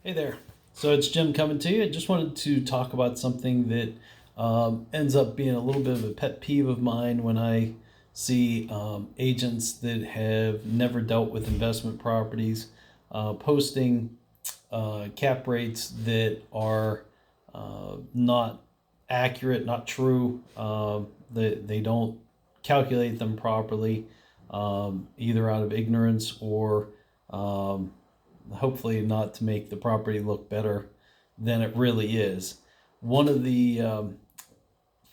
Hey there. So it's Jim coming to you. I just wanted to talk about something that ends up being a little bit of a pet peeve of mine when I see agents that have never dealt with investment properties posting cap rates that are not accurate, not true. They don't calculate them properly, either out of ignorance or um, hopefully not to make the property look better than it really is. One of the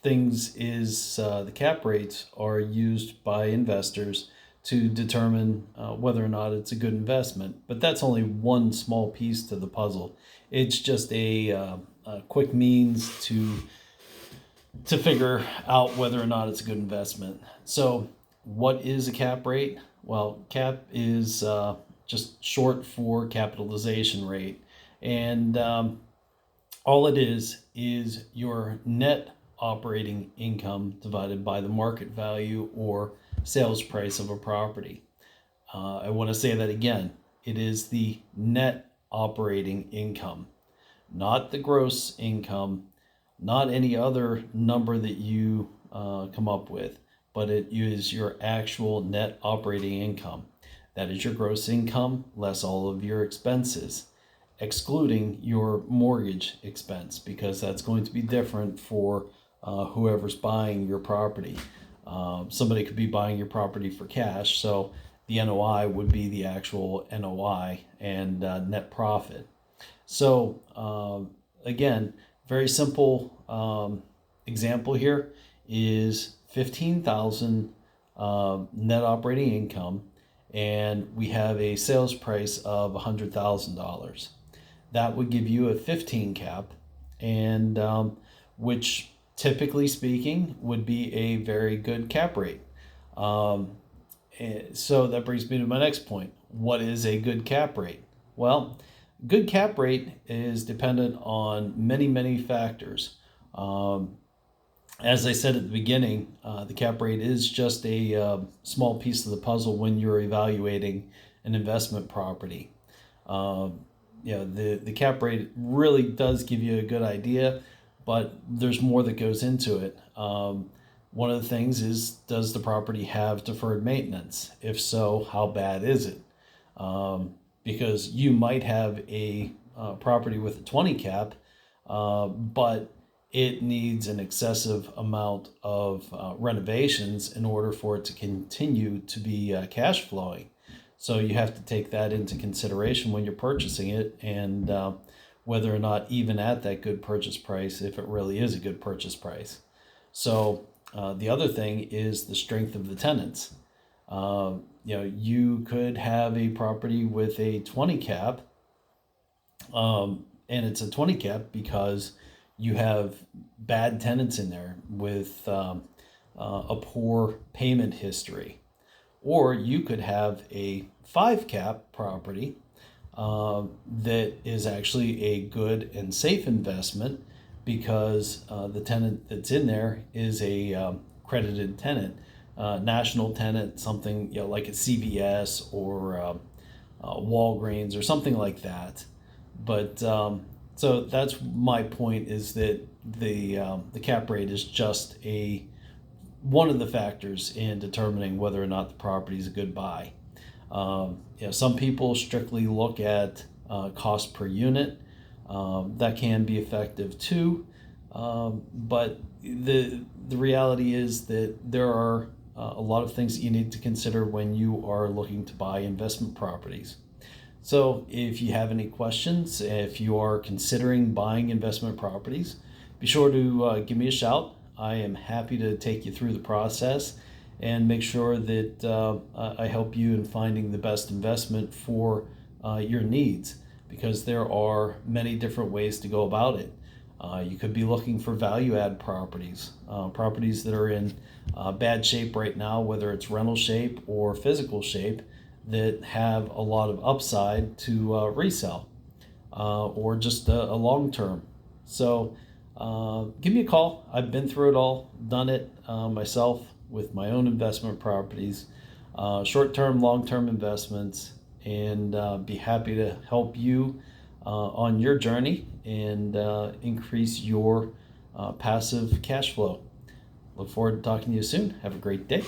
things is the cap rates are used by investors to determine whether or not it's a good investment. But that's only one small piece to the puzzle. It's just a quick means to figure out whether or not it's a good investment. So, what is a cap rate? Well, cap is just short for capitalization rate, and all it is your net operating income divided by the market value or sales price of a property. I want to say that again. It is the net operating income, not the gross income, not any other number that you come up with, but it is your actual net operating income. That is your gross income less all of your expenses, excluding your mortgage expense, because that's going to be different for whoever's buying your property. Somebody could be buying your property for cash, so the NOI would be the actual NOI and net profit. So again, very simple example here is 15,000 net operating income, and we have a sales price of $100,000. That would give you a 15 cap, and which typically speaking would be a very good cap rate. So that brings me to my next point. What is a good cap rate? Well, good cap rate is dependent on many factors. As I said at the beginning, the cap rate is just a small piece of the puzzle when you're evaluating an investment property. The cap rate really does give you a good idea, but there's more that goes into it. One of the things is, does the property have deferred maintenance? If so, how bad is it? Because you might have a property with a 20 cap, but it needs an excessive amount of renovations in order for it to continue to be cash flowing. So you have to take that into consideration when you're purchasing it, and whether or not even at that good purchase price, if it really is a good purchase price. So the other thing is the strength of the tenants. You could have a property with a 20 cap, and it's a 20 cap because you have bad tenants in there with a poor payment history. Or you could have a 5 cap property that is actually a good and safe investment because the tenant that's in there is a credited tenant, national tenant, something like a CVS or Walgreens or something like that. But so that's my point, is that the cap rate is just one of the factors in determining whether or not the property is a good buy. Some people strictly look at cost per unit. That can be effective too, but the reality is that there are a lot of things that you need to consider when you are looking to buy investment properties. So if you have any questions, if you are considering buying investment properties, be sure to give me a shout. I am happy to take you through the process and make sure that I help you in finding the best investment for your needs, because there are many different ways to go about it. You could be looking for value add properties, properties that are in bad shape right now, whether it's rental shape or physical shape, that have a lot of upside to resell, or just a long term. So give me a call. I've been through it all, done it myself with my own investment properties, short term, long term investments, and be happy to help you on your journey and increase your passive cash flow. Look forward to talking to you soon. Have a great day.